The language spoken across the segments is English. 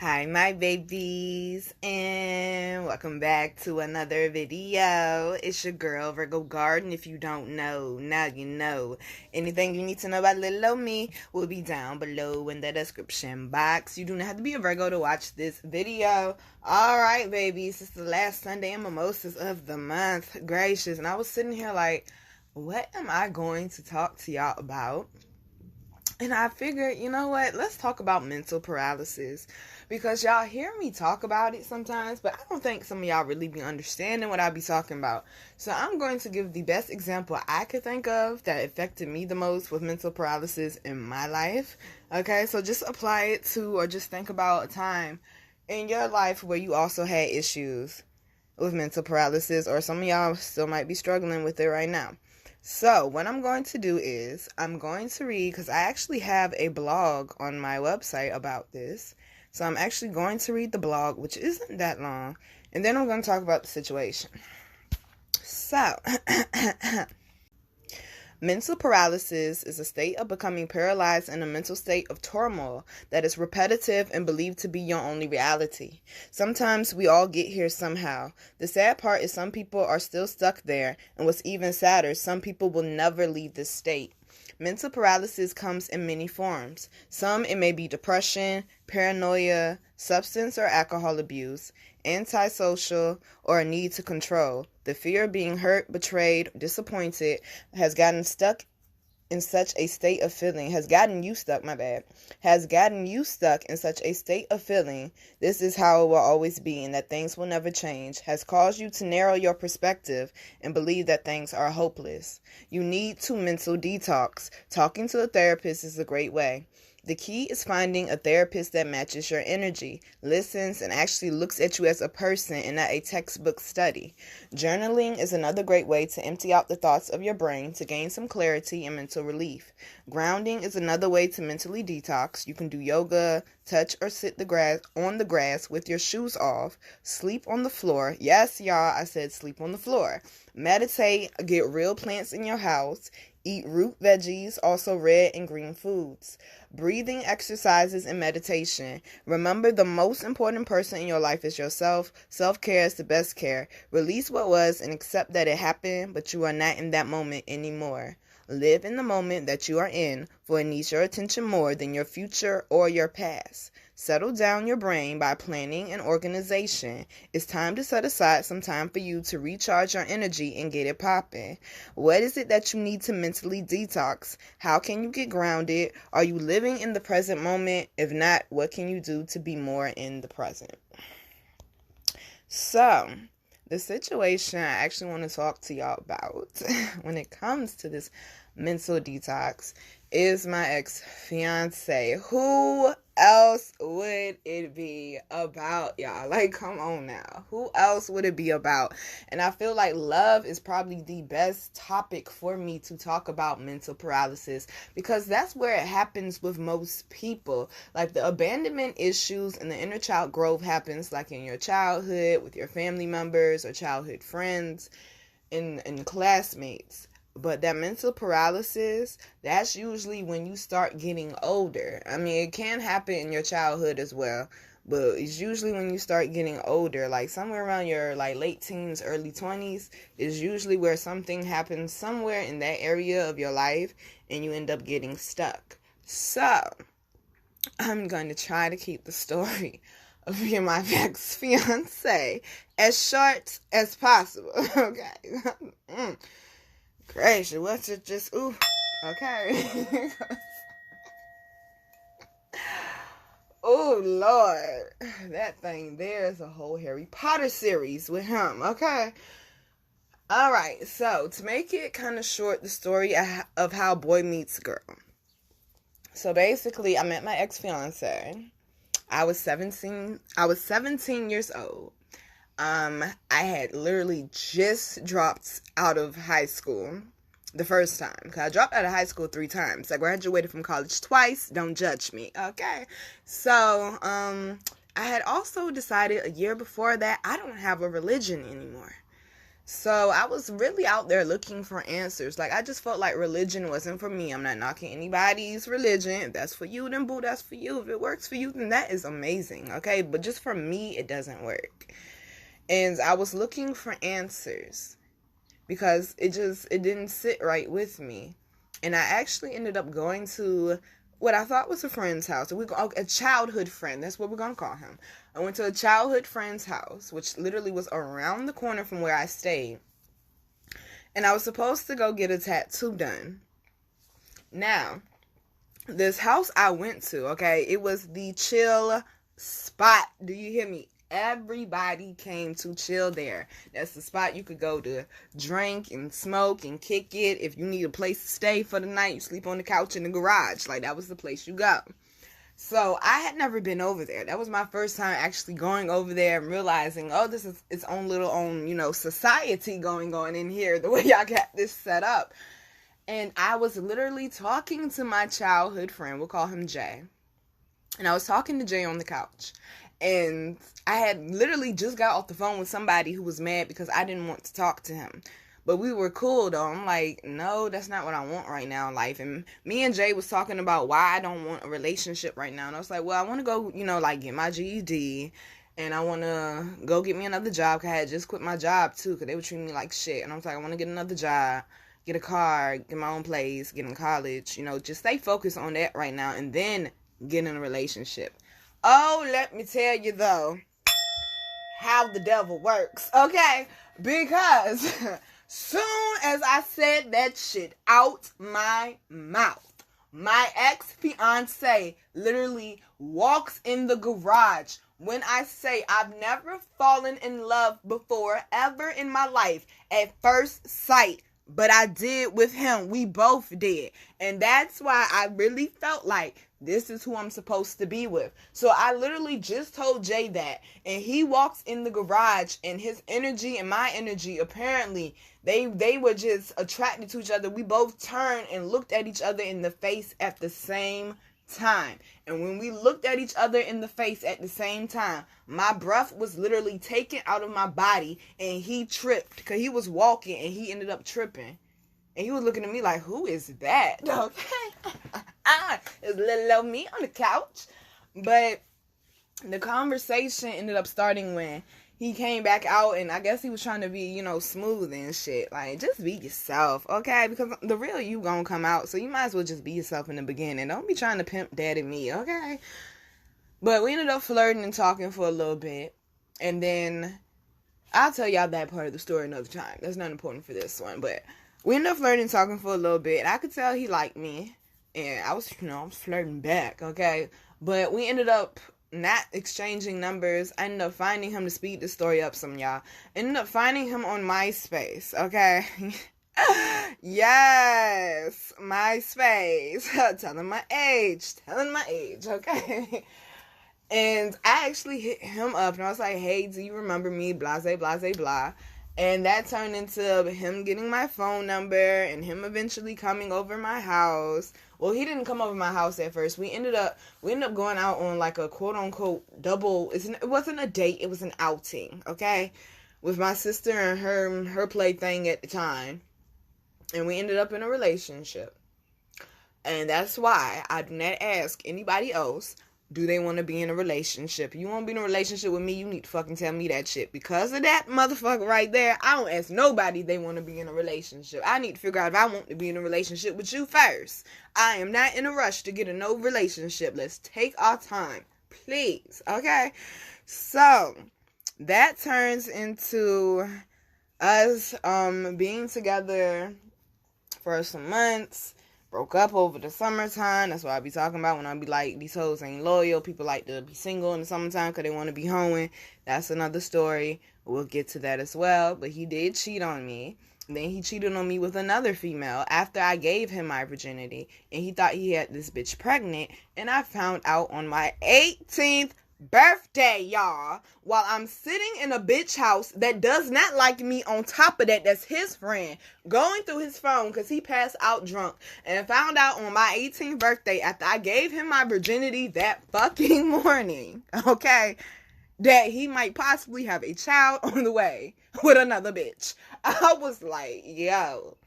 Hi my babies, and welcome back to another video. It's your girl Virgo Garden. If you don't know, now you know. Anything you need to know about little old me will be down below in the description box. You do not have to be a Virgo to watch this video. Alright babies, it's the last Sunday in Mimosas of the month. Gracious, and I was sitting here like, what am I going to talk to y'all about? And I figured, you know what, let's talk about mental paralysis, because y'all hear me talk about it sometimes, but I don't think some of y'all really be understanding what I be talking about. So I'm going to give the best example I could think of that affected me the most with mental paralysis in my life. Okay, so just apply it to, or just think about a time in your life where you also had issues with mental paralysis, or some of y'all still might be struggling with it right now. So what I'm going to do is I'm going to read, because I actually have a blog on my website about this. So I'm actually going to read the blog, which isn't that long, and then I'm going to talk about the situation. So, mental paralysis is a state of becoming paralyzed in a mental state of turmoil that is repetitive and believed to be your only reality. Sometimes we all get here somehow. The sad part is some people are still stuck there, and what's even sadder, some people will never leave this state. Mental paralysis comes in many forms. Some, it may be depression, paranoia, substance or alcohol abuse, antisocial, or a need to control. The fear of being hurt, betrayed, disappointed has gotten stuck in such a state of feeling, has gotten you stuck in such a state of feeling, this is how it will always be and that things will never change, has caused you to narrow your perspective and believe that things are hopeless. You need to mental detox. Talking to a therapist is a great way. The key is finding a therapist that matches your energy, listens, and actually looks at you as a person and not a textbook study. Journaling is another great way to empty out the thoughts of your brain to gain some clarity and mental relief. Grounding is another way to mentally detox. You can do yoga, touch or sit on the grass with your shoes off, sleep on the floor. Yes, y'all, I said sleep on the floor. Meditate, get real plants in your house. Eat root veggies, also red and green foods. Breathing exercises and meditation. Remember, the most important person in your life is yourself. Self-care is the best care. Release what was and accept that it happened, but you are not in that moment anymore. Live in the moment that you are in, for it needs your attention more than your future or your past. Settle down your brain by planning and organization. It's time to set aside some time for you to recharge your energy and get it popping. What is it that you need to mentally detox? How can you get grounded? Are you living in the present moment? If not, what can you do to be more in the present? So, the situation I actually want to talk to y'all about when it comes to this mental detox is my ex-fiance. Who else would it be about, y'all? Like, come on now. Who else would it be about? And I feel like love is probably the best topic for me to talk about mental paralysis, because that's where it happens with most people. Like, the abandonment issues and the inner child growth happens like in your childhood with your family members or childhood friends and classmates. But that mental paralysis, that's usually when you start getting older. I mean, it can happen in your childhood as well, but it's usually when you start getting older, like somewhere around your late teens, early 20s, is usually where something happens somewhere in that area of your life and you end up getting stuck. So, I'm going to try to keep the story of me and my ex-fiance as short as possible, okay? Gracious, what's it just, ooh, okay. Oh, Lord, that thing there is a whole Harry Potter series with him, okay? Alright, so to make it kind of short, the story of how boy meets girl. So basically, I met my ex-fiance. I was 17 years old. I had literally just dropped out of high school the first time. Because I dropped out of high school 3 times. I graduated from college twice. Don't judge me, okay? So, I had also decided a year before that I don't have a religion anymore. So I was really out there looking for answers. Like, I just felt like religion wasn't for me. I'm not knocking anybody's religion. If that's for you, then boo, that's for you. If it works for you, then that is amazing, okay? But just for me, it doesn't work. And I was looking for answers because it didn't sit right with me. And I actually ended up going to what I thought was a friend's house. A childhood friend. That's what we're going to call him. I went to a childhood friend's house, which literally was around the corner from where I stayed. And I was supposed to go get a tattoo done. Now, this house I went to, okay, it was the chill spot. Do you hear me? Everybody came to chill there. That's the spot you could go to drink and smoke and kick it. If you need a place to stay for the night, you sleep on the couch in the garage. Like, that was the place you go. So I had never been over there. That was my first time actually going over there and realizing, oh, this is its own little society going on in here, the way y'all got this set up. And I was literally talking to my childhood friend. We'll call him Jay. And I was talking to Jay on the couch. And I had literally just got off the phone with somebody who was mad because I didn't want to talk to him. But we were cool, though. I'm like, no, that's not what I want right now in life. And me and Jay was talking about why I don't want a relationship right now. And I was like, well, I want to go, get my GED. And I want to go get me another job. Because I had just quit my job, too. Because they were treating me like shit. And I was like, I want to get another job, get a car, get my own place, get in college. Just stay focused on that right now. And then get in a relationship. Oh, let me tell you, though, how the devil works, okay? Because soon as I said that shit out my mouth, my ex-fiance literally walks in the garage. When I say I've never fallen in love before, ever in my life, at first sight, but I did with him. We both did. And that's why I really felt like this is who I'm supposed to be with. So I literally just told Jay that. And he walks in the garage and his energy and my energy, apparently, they were just attracted to each other. We both turned and looked at each other in the face at the same time. And when we looked at each other in the face at the same time, my breath was literally taken out of my body and he tripped because he was walking and he ended up tripping. And he was looking at me like, who is that? Okay. It's little old me on the couch. But the conversation ended up starting when he came back out, and I guess he was trying to be, smooth and shit. Like, just be yourself, okay? Because the real you gonna come out, so you might as well just be yourself in the beginning. Don't be trying to pimp daddy me, okay? But we ended up flirting and talking for a little bit, and then I'll tell y'all that part of the story another time. That's not important for this one, but we ended up flirting and talking for a little bit, and I could tell he liked me, and I was flirting back, okay? But we ended up not exchanging numbers. I ended up finding him, to speed the story up some, y'all. Ended up finding him on MySpace, okay? Yes, MySpace. Telling my age, okay? And I actually hit him up, and I was like, hey, do you remember me? Blase, blase, blah. And that turned into him getting my phone number and him eventually coming over my house. Well, he didn't come over my house at first. We ended up going out on like a quote unquote double. It wasn't a date. It was an outing. Okay. With my sister and her plaything at the time. And we ended up in a relationship. And that's why I do not ask anybody else, do they want to be in a relationship? If you want to be in a relationship with me, you need to fucking tell me that shit. Because of that motherfucker right there, I don't ask nobody they want to be in a relationship. I need to figure out if I want to be in a relationship with you first. I am not in a rush to get in no relationship. Let's take our time, please. Okay? So, that turns into us being together for some months. Broke up over the summertime. That's what I be talking about when I be like, these hoes ain't loyal. People like to be single in the summertime because they want to be hoeing. That's another story. We'll get to that as well. But he did cheat on me. Then he cheated on me with another female after I gave him my virginity. And he thought he had this bitch pregnant. And I found out on my 18th birthday, y'all, while I'm sitting in a bitch house that does not like me. On top of that, that's his friend, going through his phone because he passed out drunk, and I found out on my 18th birthday after I gave him my virginity that fucking morning, okay? that he might possibly have a child on the way with another bitch. I was like, yo.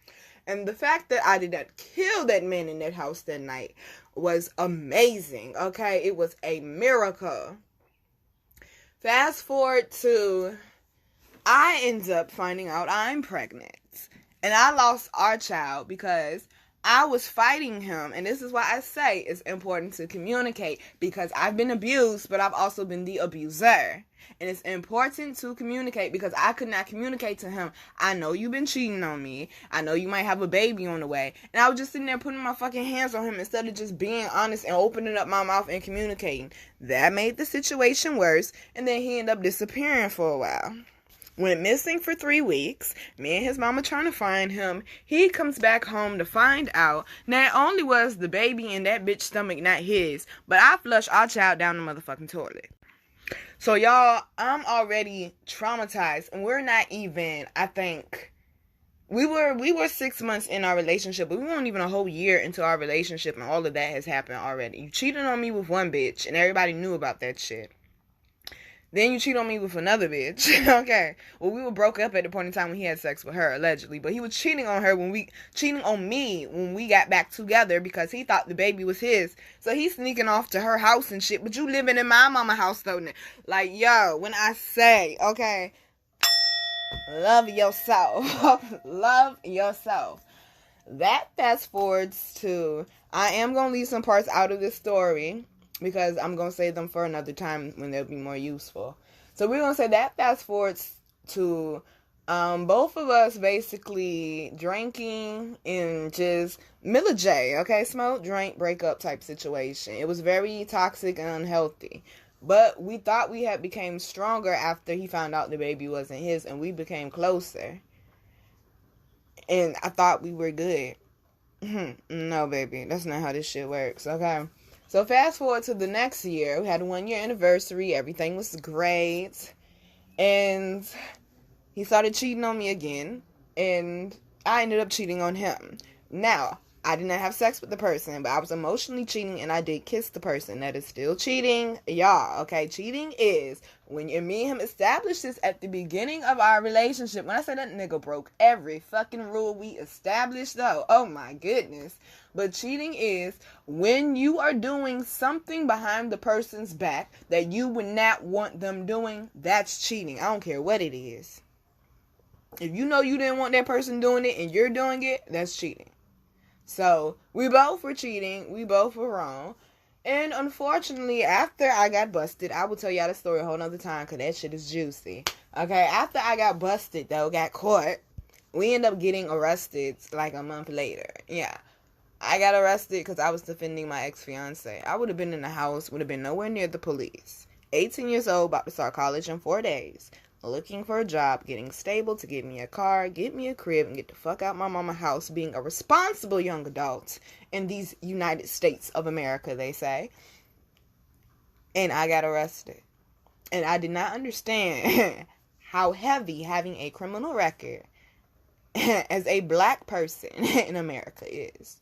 And the fact that I did not kill that man in that house that night was amazing, okay? It was a miracle. Fast forward to, I end up finding out I'm pregnant. And I lost our child because I was fighting him. And this is why I say it's important to communicate, because I've been abused, but I've also been the abuser. And it's important to communicate, because I could not communicate to him, I know you've been cheating on me. I know you might have a baby on the way. And I was just sitting there putting my fucking hands on him instead of just being honest and opening up my mouth and communicating. That made the situation worse. And then he ended up disappearing for a while. Went missing for 3 weeks. Me and his mama trying to find him. He comes back home to find out not only was the baby in that bitch's stomach not his, but I flushed our child down the motherfucking toilet. So y'all, I'm already traumatized, and we're not even, I think, we were 6 months in our relationship, but we weren't even a whole year into our relationship, and all of that has happened already. You cheated on me with one bitch, and everybody knew about that shit. Then you cheat on me with another bitch. Okay. Well, we were broke up at the point in time when he had sex with her, allegedly. But he was cheating on me when we got back together, because he thought the baby was his. So he's sneaking off to her house and shit. But you living in my mama house, though. Like, yo, when I say, okay, love yourself. Love yourself. That fast forwards to, I am going to leave some parts out of this story, because I'm going to save them for another time when they'll be more useful. So we're going to say that fast forwards to both of us basically drinking and just Miller J, okay? Smoke, drink, break up type situation. It was very toxic and unhealthy. But we thought we had became stronger after he found out the baby wasn't his, and we became closer. And I thought we were good. No, baby. That's not how this shit works, okay? So fast forward to the next year. We had a 1-year anniversary. Everything was great. And he started cheating on me again. And I ended up cheating on him. Now, I did not have sex with the person, but I was emotionally cheating, and I did kiss the person. That is still cheating. Y'all, okay? Cheating is when me and him established this at the beginning of our relationship. When I say that nigga broke every fucking rule we established, though. Oh, my goodness. But cheating is when you are doing something behind the person's back that you would not want them doing. That's cheating. I don't care what it is. If you know you didn't want that person doing it and you're doing it, that's cheating. So, we both were cheating. We both were wrong. And unfortunately, after I got busted, I will tell y'all the story a whole nother time, because that shit is juicy. Okay, after I got busted, though, got caught, we ended up getting arrested like a month later. Yeah. I got arrested because I was defending my ex-fiance. I would have been in the house, would have been nowhere near the police. 18 years old, about to start college in 4 days. Looking for a job, getting stable to get me a car, get me a crib, and get the fuck out my mama's house, being a responsible young adult in these United States of America, they say. And I got arrested. And I did not understand how heavy having a criminal record as a black person in America is.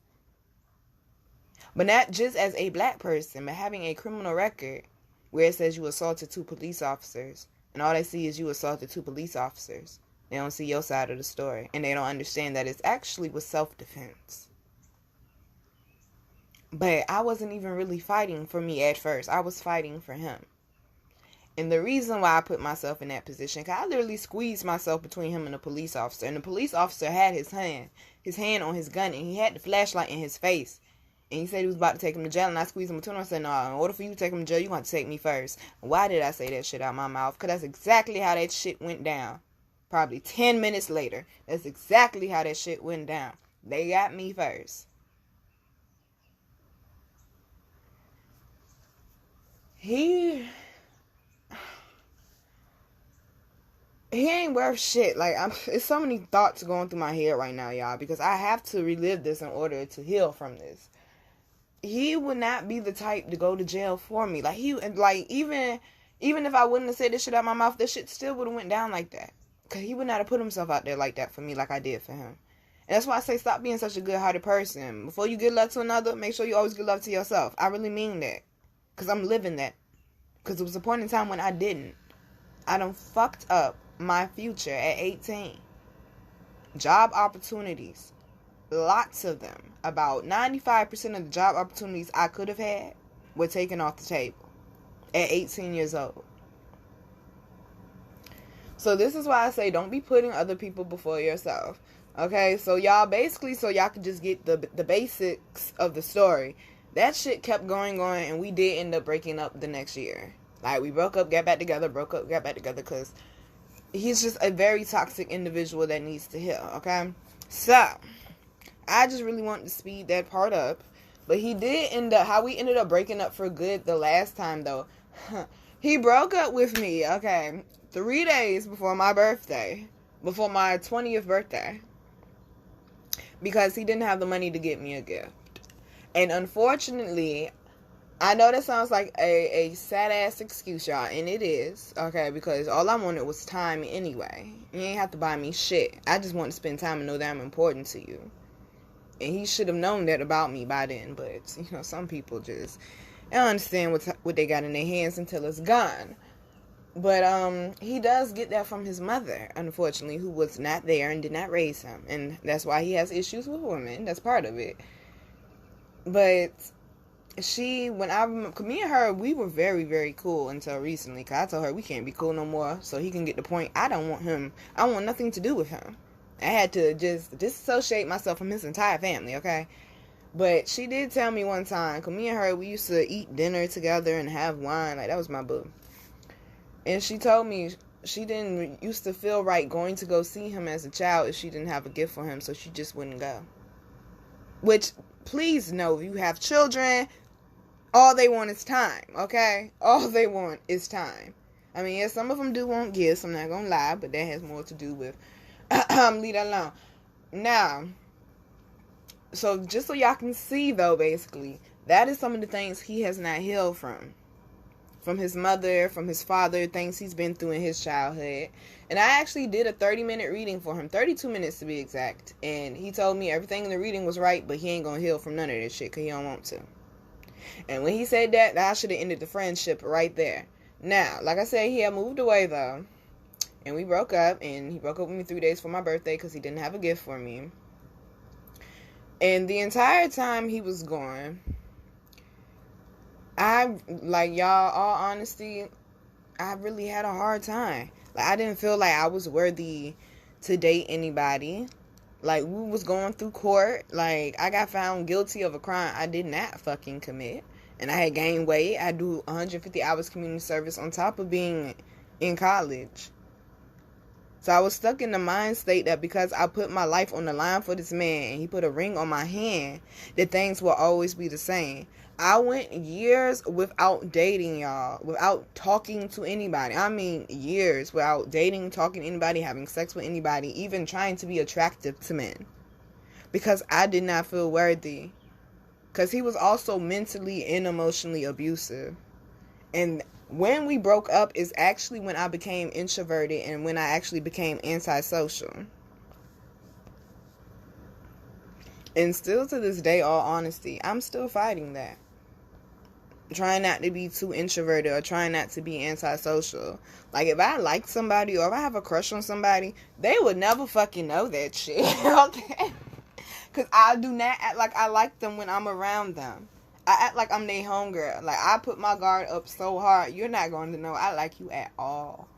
But not just as a black person, but having a criminal record where it says you assaulted 2 police officers. And all they see is you assaulted 2 police officers. They don't see your side of the story. And they don't understand that it's actually was self-defense. But I wasn't even really fighting for me at first. I was fighting for him. And the reason why I put myself in that position, because I literally squeezed myself between him and the police officer. And the police officer had his hand on his gun, and he had the flashlight in his face. And he said he was about to take him to jail, and I squeezed him between him. I said, no, in order for you to take him to jail, you're going to take me first. Why did I say that shit out my mouth? Because that's exactly how that shit went down. Probably 10 minutes later, that's exactly how that shit went down. They got me first. He ain't worth shit. Like, it's so many thoughts going through my head right now, y'all, because I have to relive this in order to heal from this. He would not be the type to go to jail for me. Like, even if I wouldn't have said this shit out my mouth, this shit still would have went down like that. Because he would not have put himself out there like that for me, like I did for him. And that's why I say stop being such a good-hearted person. Before you give love to another, make sure you always give love to yourself. I really mean that. Because I'm living that. Because it was a point in time when I didn't. I done fucked up my future at 18. Job opportunities. Lots of them. About 95% of the job opportunities I could have had were taken off the table at 18 years old. So this is why I say don't be putting other people before yourself. Okay, so y'all basically, so y'all can just get the basics of the story. That shit kept going, and we did end up breaking up the next year. Like, we broke up, got back together, broke up, got back together, because he's just a very toxic individual that needs to heal, okay? So, I just really wanted to speed that part up. But he did end up, how we ended up breaking up for good the last time, though. He broke up with me, okay, 3 days before my birthday. Before my 20th birthday. Because he didn't have the money to get me a gift. And unfortunately, I know that sounds like a sad-ass excuse, y'all. And it is, okay, because all I wanted was time anyway. You ain't have to buy me shit. I just want to spend time and know that I'm important to you. And he should have known that about me by then. But, you know, some people just don't understand what they got in their hands until it's gone. But he does get that from his mother, unfortunately, who was not there and did not raise him. And that's why he has issues with women. That's part of it. But me and her, we were very, very cool until recently. Because I told her we can't be cool no more, so he can get the point. I don't want nothing to do with him. I had to just disassociate myself from his entire family, okay? But she did tell me one time, because me and her, we used to eat dinner together and have wine. Like, that was my boo. And she told me she didn't used to feel right going to go see him as a child if she didn't have a gift for him, so she just wouldn't go. Which, please know, if you have children, all they want is time, okay? All they want is time. I mean, yeah, some of them do want gifts, I'm not gonna lie, but that has more to do with, leave that alone. Now, so just so y'all can see, though, basically, that is some of the things he has not healed from. From his mother, from his father, things he's been through in his childhood. And I actually did a 30-minute reading for him, 32 minutes to be exact. And he told me everything in the reading was right, but he ain't gonna heal from none of this shit because he don't want to. And when he said that, I should have ended the friendship right there. Now, like I said, he had moved away, though. And we broke up, and he broke up with me 3 days for my birthday because he didn't have a gift for me. And the entire time he was gone, y'all, all honesty, I really had a hard time. Like, I didn't feel like I was worthy to date anybody. Like, we was going through court. Like, I got found guilty of a crime I did not fucking commit. And I had gained weight. I do 150 hours community service on top of being in college. So I was stuck in the mind state that because I put my life on the line for this man and he put a ring on my hand, that things will always be the same. I went years without dating, y'all, without talking to anybody. I mean, years without dating, talking to anybody, having sex with anybody, even trying to be attractive to men. Because I did not feel worthy. Because he was also mentally and emotionally abusive. And when we broke up is actually when I became introverted and when I actually became antisocial. And still to this day, all honesty, I'm still fighting that. Trying not to be too introverted or trying not to be antisocial. Like, if I like somebody or if I have a crush on somebody, they would never fucking know that shit, okay? Because I do not act like I like them when I'm around them. I act like I'm their homegirl. Like, I put my guard up so hard, you're not going to know I like you at all.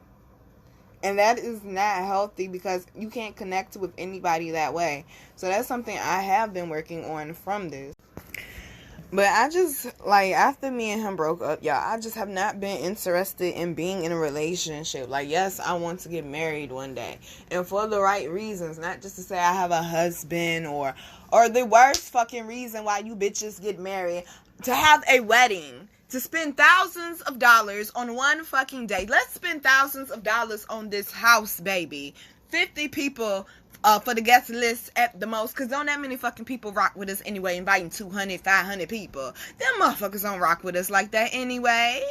And that is not healthy because you can't connect with anybody that way. So that's something I have been working on from this. But I just, like, after me and him broke up, y'all, I just have not been interested in being in a relationship. Like, yes, I want to get married one day. And for the right reasons. Not just to say I have a husband or the worst fucking reason why you bitches get married. To have a wedding. To spend thousands of dollars on one fucking day. Let's spend thousands of dollars on this house, baby. 50 people for the guest list at the most, because don't that many fucking people rock with us anyway, inviting 200, 500 people. Them motherfuckers don't rock with us like that anyway.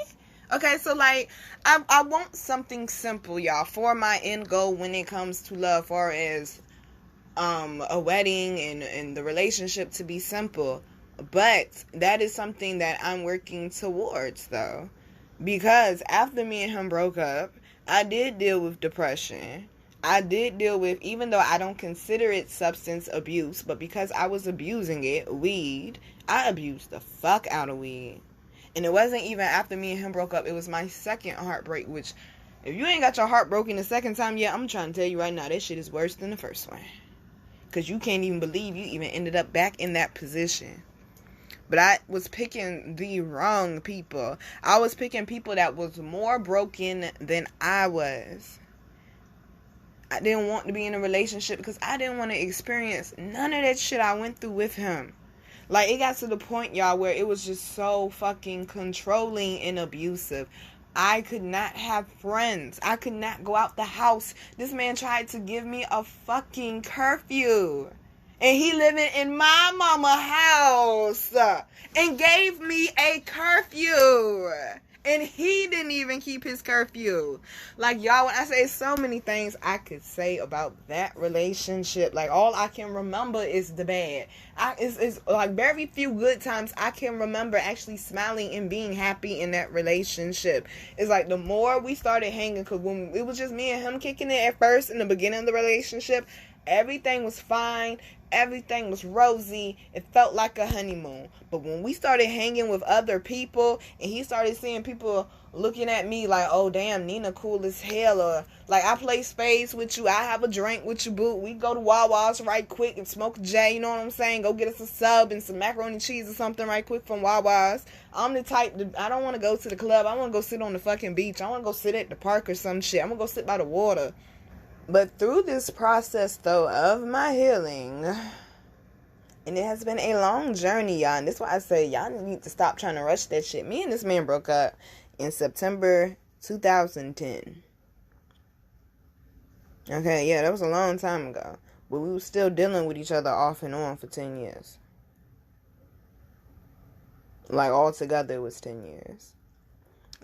Okay, so, like, I want something simple, y'all, for my end goal when it comes to love, far as a wedding and the relationship to be simple. But that is something that I'm working towards, though. Because after me and him broke up, I did deal with depression. I did deal with, even though I don't consider it substance abuse, but because I was abusing it, weed, I abused the fuck out of weed. And it wasn't even after me and him broke up. It was my second heartbreak, which, if you ain't got your heart broken the second time yet, I'm trying to tell you right now, that shit is worse than the first one. Because you can't even believe you even ended up back in that position. But I was picking the wrong people. I was picking people that was more broken than I was. I didn't want to be in a relationship because I didn't want to experience none of that shit I went through with him. Like, it got to the point, y'all, where it was just so fucking controlling and abusive. I could not have friends. I could not go out the house. This man tried to give me a fucking curfew. And he living in my mama house and gave me a curfew. And he didn't even keep his curfew. Like, y'all, when I say so many things I could say about that relationship, like, all I can remember is the bad. It's like very few good times I can remember actually smiling and being happy in that relationship. It's like the more we started hanging, because when it was just me and him kicking it at first in the beginning of the relationship, everything was fine. Everything was rosy. It felt like a honeymoon. But when we started hanging with other people and he started seeing people looking at me like, oh, damn, Nina cool as hell. Or like, I play spades with you. I have a drink with you, boo. We go to Wawa's right quick and smoke a J. You know what I'm saying? Go get us a sub and some macaroni and cheese or something right quick from Wawa's. I'm the type that I don't want to go to the club. I want to go sit on the fucking beach. I want to go sit at the park or some shit. I'm going to go sit by the water. But through this process, though, of my healing, and it has been a long journey, y'all, and that's why I say y'all need to stop trying to rush that shit. Me and this man broke up in September 2010. Okay, yeah, that was a long time ago. But we were still dealing with each other off and on for 10 years. Like, all together it was 10 years.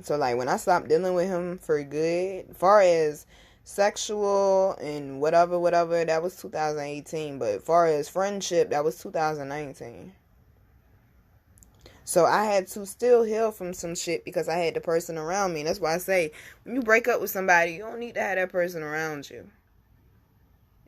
So, like, when I stopped dealing with him for good, as far as sexual and whatever, that was 2018. But as far as friendship, that was 2019. So I had to still heal from some shit because I had the person around me. And that's why I say, when you break up with somebody, you don't need to have that person around you.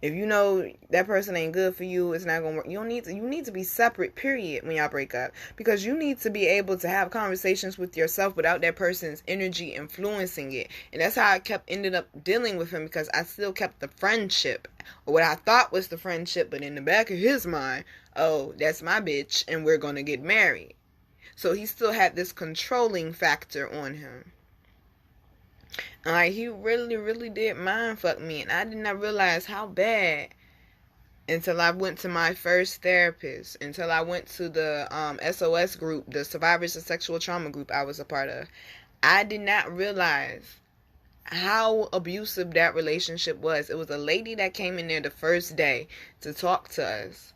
If you know that person ain't good for you, it's not gonna work. You need to be separate, period, when y'all break up. Because you need to be able to have conversations with yourself without that person's energy influencing it. And that's how I ended up dealing with him, because I still kept the friendship. Or what I thought was the friendship, but in the back of his mind, oh, that's my bitch and we're gonna get married. So he still had this controlling factor on him. And like, he really, really did mind fuck me. And I did not realize how bad until I went to my first therapist. Until I went to the SOS group, the Survivors of Sexual Trauma group I was a part of. I did not realize how abusive that relationship was. It was a lady that came in there the first day to talk to us.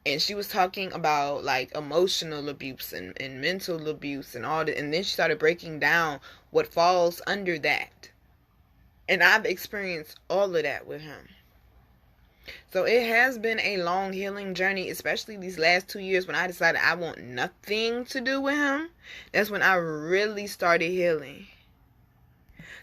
And she was talking about, like, emotional abuse and mental abuse and all that. And then she started breaking down what falls under that. And I've experienced all of that with him. So it has been a long healing journey, especially these last 2 years when I decided I want nothing to do with him. That's when I really started healing.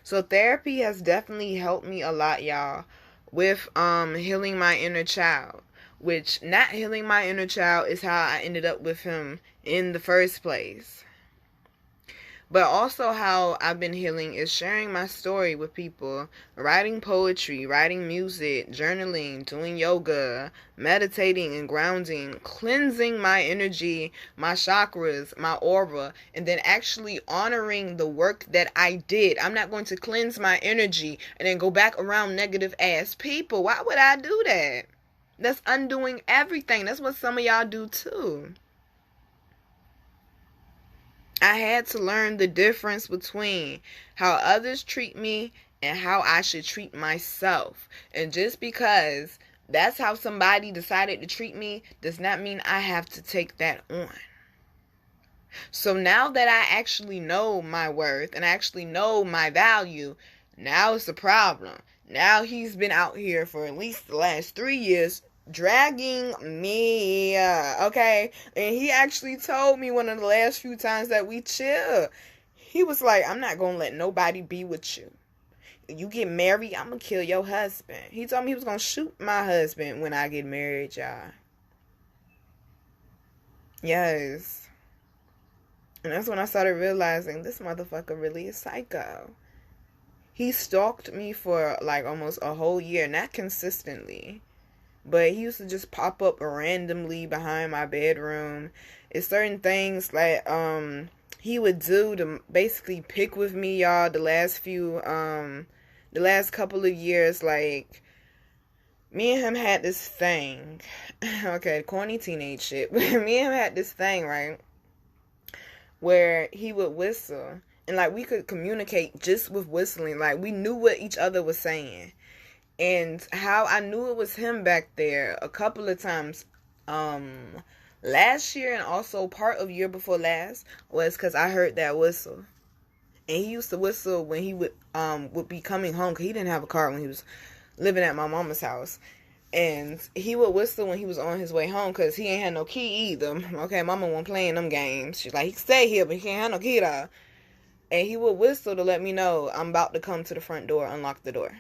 So therapy has definitely helped me a lot, y'all, with healing my inner child. Which, not healing my inner child is how I ended up with him in the first place. But also how I've been healing is sharing my story with people, writing poetry, writing music, journaling, doing yoga, meditating and grounding, cleansing my energy, my chakras, my aura, and then actually honoring the work that I did. I'm not going to cleanse my energy and then go back around negative ass people. Why would I do that? That's undoing everything. That's what some of y'all do too. I had to learn the difference between how others treat me and how I should treat myself. And just because that's how somebody decided to treat me does not mean I have to take that on. So now that I actually know my worth and I actually know my value, now it's a problem. Now he's been out here for at least the last 3 years dragging me, okay? And he actually told me one of the last few times that we chill, He was like, I'm not going to let nobody be with you. You get married, I'm going to kill your husband. He told me he was going to shoot my husband when I get married, y'all. Yes. And that's when I started realizing this motherfucker really is psycho. He stalked me for like almost a whole year, not consistently. But he used to just pop up randomly behind my bedroom. It's certain things like he would do to basically pick with me, y'all, the last couple of years. Like, me and him had this thing. Okay, corny teenage shit. But me and him had this thing, right? Where he would whistle. And like we could communicate just with whistling. Like we knew what each other was saying. And how I knew it was him back there a couple of times last year and also part of year before last was because I heard that whistle. And he used to whistle when he would be coming home, because he didn't have a car when he was living at my mama's house. And he would whistle when he was on his way home, because he ain't had no key either. Okay, mama wasn't playing them games. She's like, he can stay here, but he can't have no key though. And he would whistle to let me know I'm about to come to the front door, unlock the door.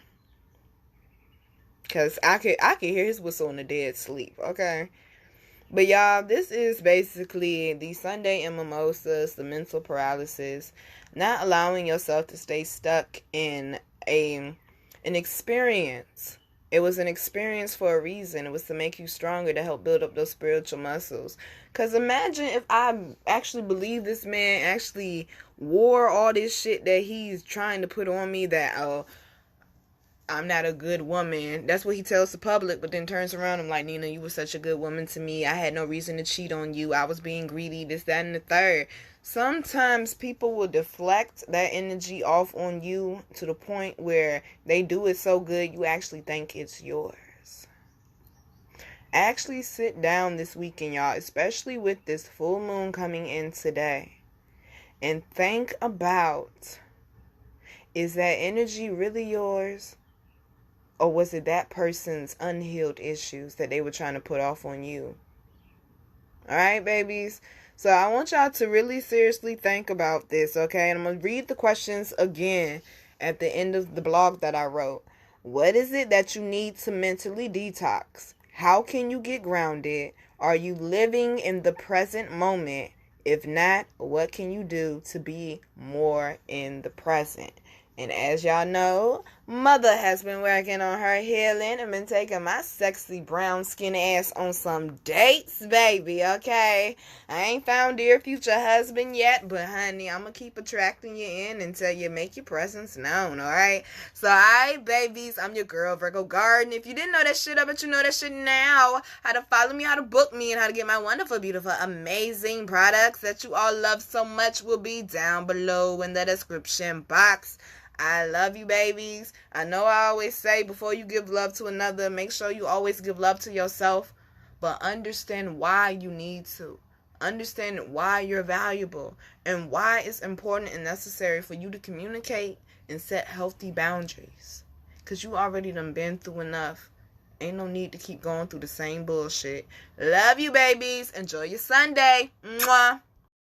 Because I could hear his whistle in the dead sleep, okay? But y'all, this is basically the Sunday in Mimosas, the mental paralysis. Not allowing yourself to stay stuck in an experience. It was an experience for a reason. It was to make you stronger, to help build up those spiritual muscles. Because imagine if I actually believe this man actually wore all this shit that he's trying to put on me, that, oh, I'm not a good woman. That's what he tells the public, but then turns around. I'm like, Nina, you were such a good woman to me. I had no reason to cheat on you. I was being greedy, this, that, and the third. Sometimes people will deflect that energy off on you to the point where they do it so good you actually think it's yours. Actually sit down this weekend, y'all, especially with this full moon coming in today, and think about, is that energy really yours? Or was it that person's unhealed issues that they were trying to put off on you? Alright, babies? So I want y'all to really seriously think about this, okay? And I'm going to read the questions again at the end of the blog that I wrote. What is it that you need to mentally detox? How can you get grounded? Are you living in the present moment? If not, what can you do to be more in the present? And as y'all know, Mother has been working on her healing and been taking my sexy brown skin ass on some dates, baby, okay? I ain't found dear future husband yet, but honey, I'm going to keep attracting you in until you make your presence known, alright? So, alright, babies, I'm your girl, Virgo Garden. If you didn't know that shit, I bet you know that shit now. How to follow me, how to book me, and how to get my wonderful, beautiful, amazing products that you all love so much will be down below in the description box. I love you, babies. I know I always say, before you give love to another, make sure you always give love to yourself. But understand why you need to. Understand why you're valuable. And why it's important and necessary for you to communicate and set healthy boundaries. Because you already done been through enough. Ain't no need to keep going through the same bullshit. Love you, babies. Enjoy your Sunday. Mwah.